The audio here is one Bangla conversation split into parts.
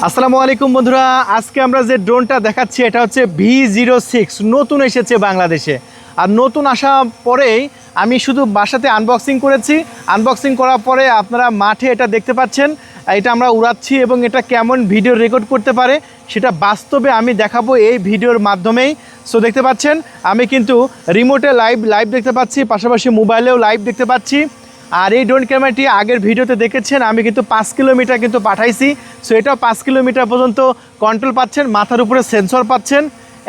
আসসালামু আলাইকুম বন্ধুরা, আজকে আমরা যে ড্রোনটা দেখাচ্ছি এটা হচ্ছে V06 নতুন এসেছে বাংলাদেশে। আর নতুন আসা পরেই আমি শুধু বাসাতে আনবক্সিং করেছি। আনবক্সিং করার পরে আপনারা মাঠে এটা দেখতে পাচ্ছেন, এটা আমরা উড়াচ্ছি এবং এটা কেমন ভিডিও রেকর্ড করতে পারে সেটা বাস্তবে আমি দেখাবো এই ভিডিওর মাধ্যমেই। সো দেখতে পাচ্ছেন আমি কিন্তু রিমোটে লাইভ দেখতে পাচ্ছি, পাশাপাশি মোবাইলেও লাইভ দেখতে পাচ্ছি। আর এই ড্রোন ক্যামেরাটি আগের ভিডিওতে দেখেছেন আমি কিন্তু 5 কিলোমিটার কিন্তু পাঠাইছি। সো এটাও 5 কিলোমিটার পর্যন্ত কন্ট্রোল পাচ্ছেন, মাথার উপরে সেন্সর পাচ্ছেন,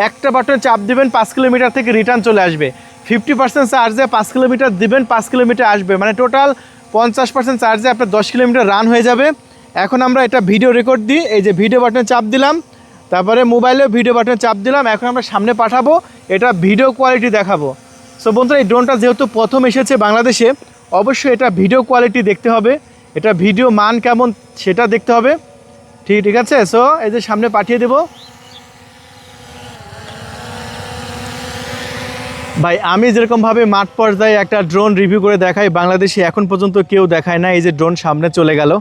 একটা বাটন চাপ দিবেন 5 কিলোমিটার থেকে রিটার্ন চলে আসবে। 50% চার্জে 5 কিলোমিটার দিবেন 5 কিলোমিটার আসবে, মানে টোটাল 50% চার্জে আপনার 10 কিলোমিটার রান হয়ে যাবে। এখন আমরা এটা ভিডিও রেকর্ড দিই, এই যে ভিডিও বাটনে চাপ দিলাম, তারপরে মোবাইলেও ভিডিও বাটনে চাপ দিলাম। এখন আমরা সামনে পাঠাবো, এটা ভিডিও কোয়ালিটি দেখাবো। সো বন্ধুরা, এই ড্রোনটা যেহেতু প্রথম এসেছে বাংলাদেশে, অবশ্যই এটা ভিডিও কোয়ালিটি দেখতে হবে, এটা ভিডিও মান কেমন সেটা দেখতে হবে। ঠিক আছে। সো এই যে সামনে পাঠিয়ে দেব। ভাই আমি যেরকমভাবে মাঠ পর্যায়ে একটা ড্রোন রিভিউ করে দেখাই, বাংলাদেশে এখন পর্যন্ত কেউ দেখায় না। এই যে ড্রোন সামনে চলে গেল,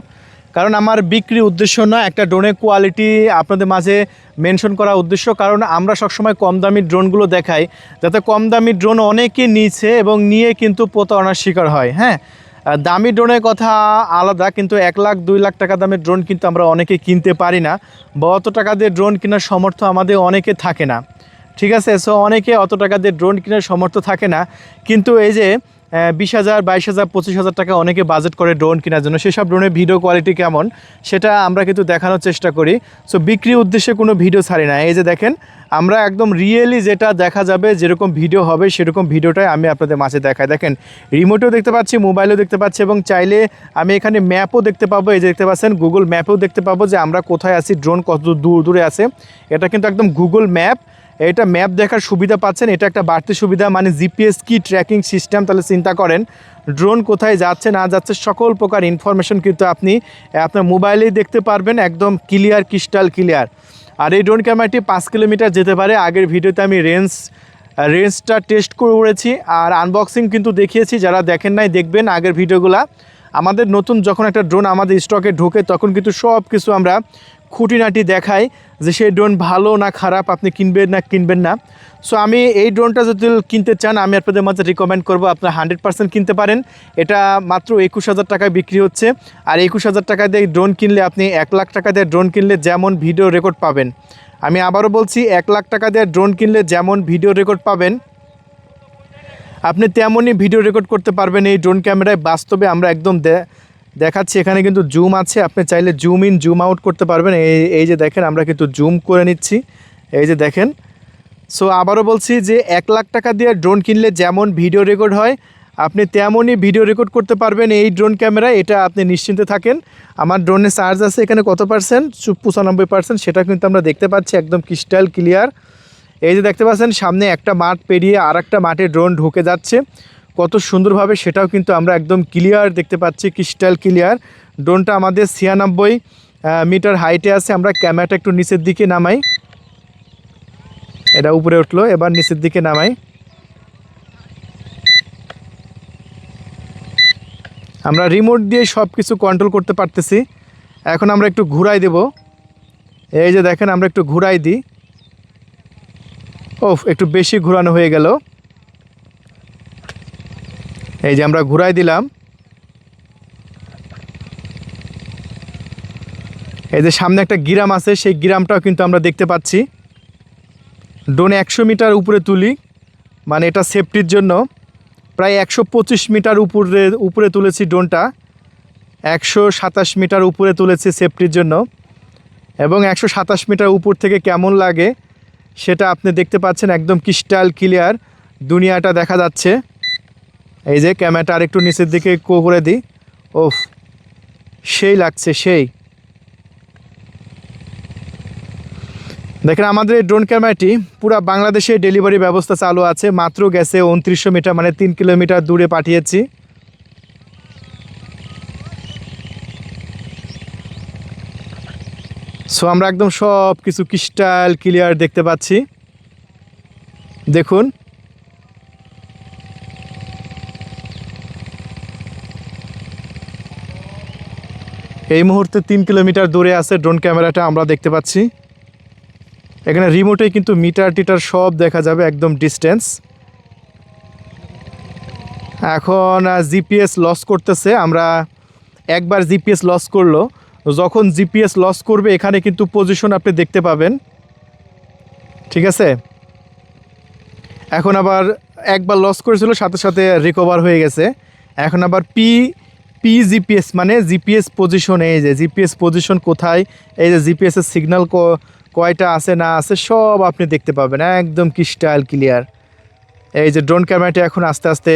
কারণ আমার বিক্রি উদ্দেশ্য নয়, একটা ড্রোনের কোয়ালিটি আপনাদের মাঝে মেনশন করা উদ্দেশ্য। কারণ আমরা সবসময় কম দামি ড্রোনগুলো দেখাই, যাতে কম দামি ড্রোন অনেকে নিচ্ছে এবং নিয়ে কিন্তু প্রতারণার শিকার হয়। হ্যাঁ, দামি ড্রোনের কথা আলাদা, কিন্তু 1 লাখ 2 লাখ টাকা দামের ড্রোন কিন্তু আমরা অনেকে কিনতে পারি না, বা অত টাকা দিয়ে ড্রোন কেনার সামর্থ্য আমাদের অনেকে থাকে না। ঠিক আছে। সো অনেকে অত টাকা দিয়ে ড্রোন কেনার সামর্থ্য থাকে না, কিন্তু এই যে 20,000 22,000 25,000 টাকা অনেকে বাজেট করে ড্রোন কেনার জন্য, সেসব ড্রোনের ভিডিও কোয়ালিটি কেমন সেটা আমরা কিন্তু দেখানোর চেষ্টা করি। সো বিক্রির উদ্দেশ্যে কোনো ভিডিও ছাড়ি না। এই যে দেখেন, আমরা একদম রিয়েলি যেটা দেখা যাবে, যেরকম ভিডিও হবে সেরকম ভিডিওটাই আমি আপনাদের মাঝে দেখাই। দেখেন, রিমোটেও দেখতে পাচ্ছি, মোবাইলেও দেখতে পাচ্ছি, এবং চাইলে আমি এখানে ম্যাপও দেখতে পাবো। এই যে দেখতে পাচ্ছেন, গুগল ম্যাপেও দেখতে পাবো যে আমরা কোথায় আছি, ড্রোন কত দূরে আছে। এটা কিন্তু একদম গুগল ম্যাপ, এটা ম্যাপ দেখার সুবিধা পাচ্ছেন, এটা একটা বাড়তি সুবিধা, মানে জিপিএস কি ট্র্যাকিং সিস্টেম। তাহলে চিন্তা করেন ড্রোন কোথায় যাচ্ছে না যাচ্ছে সকল প্রকার ইনফরমেশন কিন্তু আপনি আপনার মোবাইলেই দেখতে পারবেন, একদম ক্লিয়ার, ক্রিস্টাল ক্লিয়ার। আর এই ড্রোন ক্যামেরাটি 5 কিলোমিটার যেতে পারে। আগের ভিডিওতে আমি রেঞ্জটা টেস্ট করেছি আর আনবক্সিং কিন্তু দেখিয়েছি, যারা দেখেন নাই দেখবেন আগের ভিডিওগুলা। আমাদের নতুন যখন একটা ড্রোন আমাদের স্টকে ঢোকে তখন কিন্তু সব কিছু আমরা খুঁটিনাটি দেখাই যে সেই ড্রোন ভালো না খারাপ, আপনি কিনবেন না। সো আমি এই ড্রোনটা যদি কিনতে চান, আমি আপনাদের মাঝে রিকমেন্ড করব আপনারা 100% কিনতে পারেন। এটা মাত্র 21,000 টাকায় বিক্রি হচ্ছে। আর 21,000 টাকা দিয়ে ড্রোন কিনলে আপনি 1 লাখ টাকা দিয়ে ড্রোন কিনলে যেমন ভিডিও রেকর্ড পাবেন, আমি আবারও বলছি, 1 লাখ টাকা দিয়ে ড্রোন কিনলে যেমন ভিডিও রেকর্ড পাবেন আপনি তেমনই ভিডিও রেকর্ড করতে পারবেন এই ড্রোন ক্যামেরায়। বাস্তবে আমরা একদম দেখাচ্ছি, এখানে কিন্তু জুম আছে, আপনি চাইলে জুম ইন জুম আউট করতে পারবেন। এই যে দেখেন, আমরা কিন্তু জুম করে নিচ্ছি, এই যে দেখেন। সো আবারও বলছি যে 1 লাখ টাকা দিয়ে ড্রোন কিনলে যেমন ভিডিও রেকর্ড হয় আপনি তেমনই ভিডিও রেকর্ড করতে পারবেন এই ড্রোন ক্যামেরায়, এটা আপনি নিশ্চিন্তে থাকেন। আমার ড্রোনের চার্জ আছে এখানে কত পার্সেন্ট, 95%, সেটা কিন্তু আমরা দেখতে পাচ্ছি একদম ক্রিস্টাল ক্লিয়ার। এই যে দেখতে পাচ্ছেন, সামনে একটা মাঠ পেরিয়ে আর একটা মাঠে ড্রোন ঢুকে যাচ্ছে কত সুন্দরভাবে, সেটাও কিন্তু আমরা একদম ক্লিয়ার দেখতে পাচ্ছি, ক্রিস্টাল ক্লিয়ার। ড্রোনটা আমাদের 96 মিটার হাইটে আছে। আমরা ক্যামেরাটা একটু নিচের দিকে নামাই, এটা উপরে উঠলো, এবার নিচের দিকে নামাই। আমরা রিমোট দিয়ে সব কিছু কন্ট্রোল করতে পারতেছি। এখন আমরা একটু ঘুরাই দেব, এই যে দেখেন আমরা একটু ঘুরাই দিই, একটু বেশি ঘোরানো হয়ে গেল। এই যে আমরা ঘুরাই দিলাম, এই যে সামনে একটা গ্রাম আছে, সেই গ্রামটাও কিন্তু আমরা দেখতে পাচ্ছি। ড্রোনে 100 মিটার উপরে তুলি, মানে এটা সেফটির জন্য। প্রায় 125 মিটার উপরে তুলেছি ড্রোনটা, 127 মিটার উপরে তুলেছি সেফটির জন্য। এবং 127 মিটার উপর থেকে কেমন লাগে সেটা আপনি দেখতে পাচ্ছেন, একদম ক্রিস্টাল ক্লিয়ার দুনিয়াটা দেখা যাচ্ছে। এই যে ক্যামেরাটা আর একটু নিচের দিকে করে দিই, সেই লাগছে, সেই। দেখেন, আমাদের এই ড্রোন ক্যামেরাটি পুরো বাংলাদেশে ডেলিভারি ব্যবস্থা চালু আছে। মাত্র গেছে 2900 মিটার, মানে 3 কিলোমিটার দূরে পাঠিয়েছি। সো আমরা একদম সব কিছু ক্রিস্টাল ক্লিয়ার দেখতে পাচ্ছি, দেখুন। এই মুহূর্তে 3 কিলোমিটার দূরে আছে ড্রোন ক্যামেরাটা, আমরা দেখতে পাচ্ছি। এখানে রিমোটে কিন্তু মিটার টিটার সব দেখা যাবে, একদম ডিস্টেন্স। এখন জিপিএস লস করতেছে, আমরা একবার জিপিএস লস করলো, যখন জিপিএস লস করবে এখানে কিন্তু পজিশন আপনি দেখতে পাবেন, ঠিক আছে। এখন আবার একবার লস করেছিল, সাথে সাথে রিকভার হয়ে গেছে। এখন আবার জিপিএস মানে জিপিএস পজিশন, এই যে জিপিএস পজিশন কোথায়, এই যে জিপিএসের সিগন্যাল কয়টা আছে না আছে সব আপনি দেখতে পাবেন, একদম ক্রিস্টাল ক্লিয়ার। এই যে ড্রোন ক্যামেরাটি এখন আস্তে আস্তে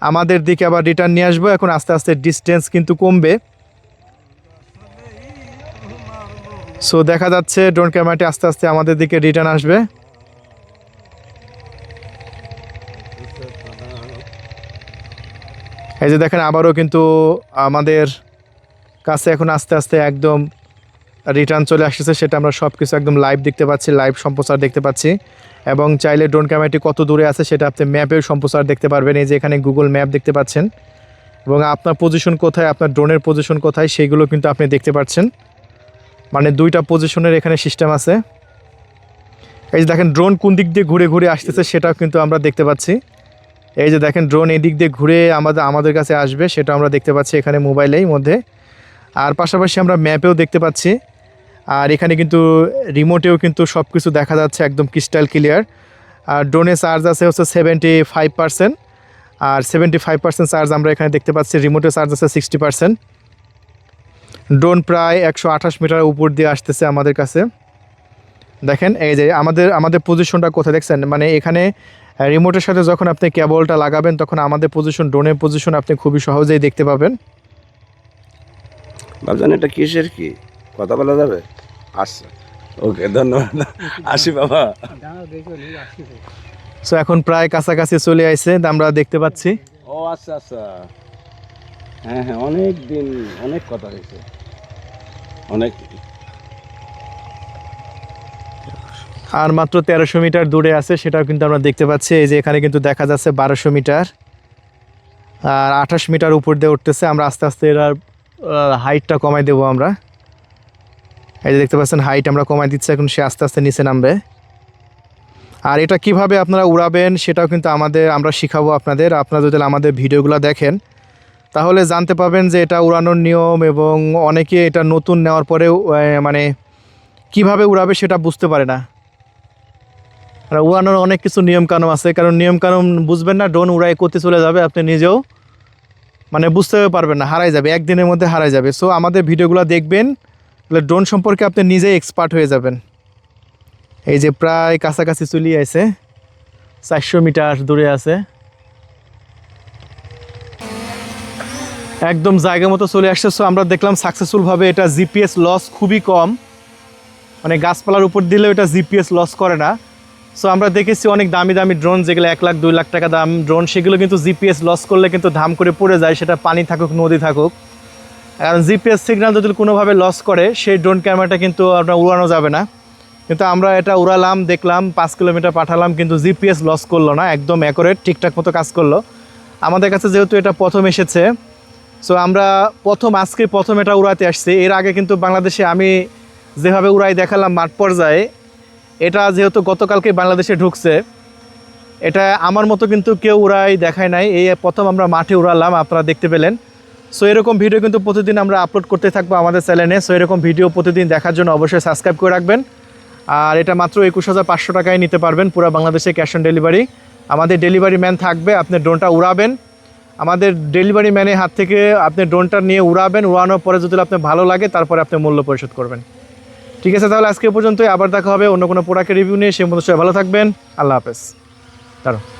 আমাদের দিকে আবার রিটার্ন নিয়ে আসবো। এখন আস্তে আস্তে ডিস্টেন্স কিন্তু কমবে। সো দেখা যাচ্ছে ড্রোন ক্যামেরাটি আস্তে আস্তে আমাদের দিকে রিটার্ন আসবে। এই যে দেখেন আবারও কিন্তু আমাদের কাছে এখন আস্তে আস্তে একদম রিটার্ন চলে আসতেছে, সেটা আমরা সব কিছু একদম লাইভ দেখতে পাচ্ছি, লাইভ সম্প্রচার দেখতে পাচ্ছি। এবং চাইলে ড্রোন ক্যামেরাটি কত দূরে আছে সেটা আপনি ম্যাপেও সম্প্রচার দেখতে পারবেন। এই যে এখানে গুগল ম্যাপ দেখতে পাচ্ছেন, এবং আপনার পজিশন কোথায়, আপনার ড্রোনের পজিশন কোথায় সেইগুলো কিন্তু আপনি দেখতে পাচ্ছেন। মানে দুইটা পজিশনের এখানে সিস্টেম আছে। এই যে দেখেন ড্রোন কোন দিক দিয়ে ঘুরে ঘুরে আসতেছে সেটাও কিন্তু আমরা দেখতে পাচ্ছি। এই যে দেখেন ড্রোন এই দিক দিয়ে ঘুরে আমাদের কাছে আসবে, সেটা আমরা দেখতে পাচ্ছি এখানে মোবাইলেই মধ্যে। আর পাশাপাশি আমরা ম্যাপেও দেখতে পাচ্ছি। আর এখানে কিন্তু রিমোটেও কিন্তু সব কিছু দেখা যাচ্ছে একদম ক্রিস্টাল ক্লিয়ার। আর ড্রোনে চার্জ আছে হচ্ছে 75%, আর 75% চার্জ আমরা এখানে দেখতে পাচ্ছি। রিমোটে চার্জ আছে 60%। ড্রোন প্রায় 128 মিটার উপর দিয়ে আসতেছে আমাদের কাছে। দেখেন এই যে আমাদের পজিশনটা কোথায় দেখছেন, মানে এখানে রিমোটের সাথে যখন আপনি কেবলটা লাগাবেন তখন আমাদের পজিশন, ড্রোনের পজিশন আপনি খুবই সহজেই দেখতে পাবেন। ভাবছেন এটা কিসের কি কথা বলা যাবে? আচ্ছা, ওকে, ধন্যবাদ, আসি বাবা। সো এখন প্রায় কাছাকাছি চলে আসছে, আমরা দেখতে পাচ্ছি। ও আচ্ছা আচ্ছা, হ্যাঁ হ্যাঁ, অনেক দিন অনেক কথা হয়েছে, অনেক। আর মাত্র 1300 মিটার দূরে আছে, সেটাও কিন্তু আমরা দেখতে পাচ্ছি। এই যে এখানে কিন্তু দেখা যাচ্ছে 1200 মিটার, আর 28 মিটার উপর দিয়ে উঠতেছে। আমরা আস্তে আস্তে এর হাইটটা কমাই দেবো আমরা। এই যে দেখতে পাচ্ছেন হাইট আমরা কমাই দিচ্ছি, এখন সে আস্তে আস্তে নিচে নামবে। আর এটা কিভাবে আপনারা উড়াবেন সেটাও কিন্তু আমরা শিখাবো আপনাদের। আপনারা যদি আমাদের ভিডিওগুলো দেখেন তাহলে জানতে পাবেন যে এটা উড়ানোর নিয়ম, এবং অনেকে এটা নতুন নেওয়ার পরেও মানে কিভাবে উড়াবে সেটা বুঝতে পারে না। আর উড়ানোর অনেক কিছু নিয়মকানুন আছে, কারণ নিয়মকানুন বুঝবেন না, ড্রোন উড়াই করতে চলে যাবে, আপনি নিজেও মানে বুঝতে পারবেন না, হারাই যাবে, একদিনের মধ্যে হারাই যাবে। সো আমাদের ভিডিওগুলো দেখবেন, তাহলে ড্রোন সম্পর্কে আপনি নিজেই এক্সপার্ট হয়ে যাবেন। এই যে প্রায় কাছাকাছি চলে আসে, 400 মিটার দূরে আছে, একদম জায়গা মতো চলে আসছে। সো আমরা দেখলাম সাকসেসফুলভাবে এটা জিপিএস লস খুবই কম, মানে গাছপালার উপর দিলেও এটা জিপিএস লস করে না। সো আমরা দেখেছি অনেক দামি দামি ড্রোন যেগুলো 1 লাখ 2 লাখ টাকা দাম ড্রোন, সেগুলো কিন্তু জিপিএস লস করলে কিন্তু ধাম করে পড়ে যায়, সেটা পানি থাকুক নদী থাকুক। কারণ জিপিএস সিগন্যাল যদি কোনোভাবে লস করে সেই ড্রোন ক্যামেরাটা কিন্তু আপনার উড়ানো যাবে না। কিন্তু আমরা এটা উড়ালাম, দেখলাম 5 কিলোমিটার পাঠালাম, কিন্তু জিপিএস লস করলো না, একদম অ্যাকুরেট ঠিকঠাক মতো কাজ করলো। আমাদের কাছে যেহেতু এটা প্রথম এসেছে, সো আমরা আজকে প্রথম এটা উড়াতে আসছি। এর আগে কিন্তু বাংলাদেশে আমি যেভাবে উড়াই দেখালাম মাঠ পর্যায়ে, এটা যেহেতু গতকালকে বাংলাদেশে ঢুকছে, এটা আমার মতো কিন্তু কেউ উড়াই দেখায় নাই, এই প্রথম আমরা মাঠে উড়ালাম, আপনারা দেখতে পেলেন। সো এরকম ভিডিও কিন্তু প্রতিদিন আমরা আপলোড করতে থাকবো আমাদের চ্যানেলে। সো এরকম ভিডিও প্রতিদিন দেখার জন্য অবশ্যই সাবস্ক্রাইব করে রাখবেন। আর এটা মাত্র 21,500 টাকায় নিতে পারবেন, পুরো বাংলাদেশে ক্যাশ অন ডেলিভারি। আমাদের ডেলিভারি ম্যান থাকবে, আপনি ড্রোনটা উড়াবেন, আমাদের ডেলিভারি ম্যানের হাত থেকে আপনি ড্রোনটা নিয়ে উড়াবেন, উড়ানোর পরে যদি আপনার ভালো লাগে তারপরে আপনি মূল্য পরিশোধ করবেন। ঠিক আছে, তাহলে আজকে পর্যন্তই, আবার দেখা হবে অন্য কোনো প্রোডাক্টের রিভিউ নিয়ে। সে মতো সবাই ভালো থাকবেন, আল্লাহ হাফেজ। দাঁড়াও।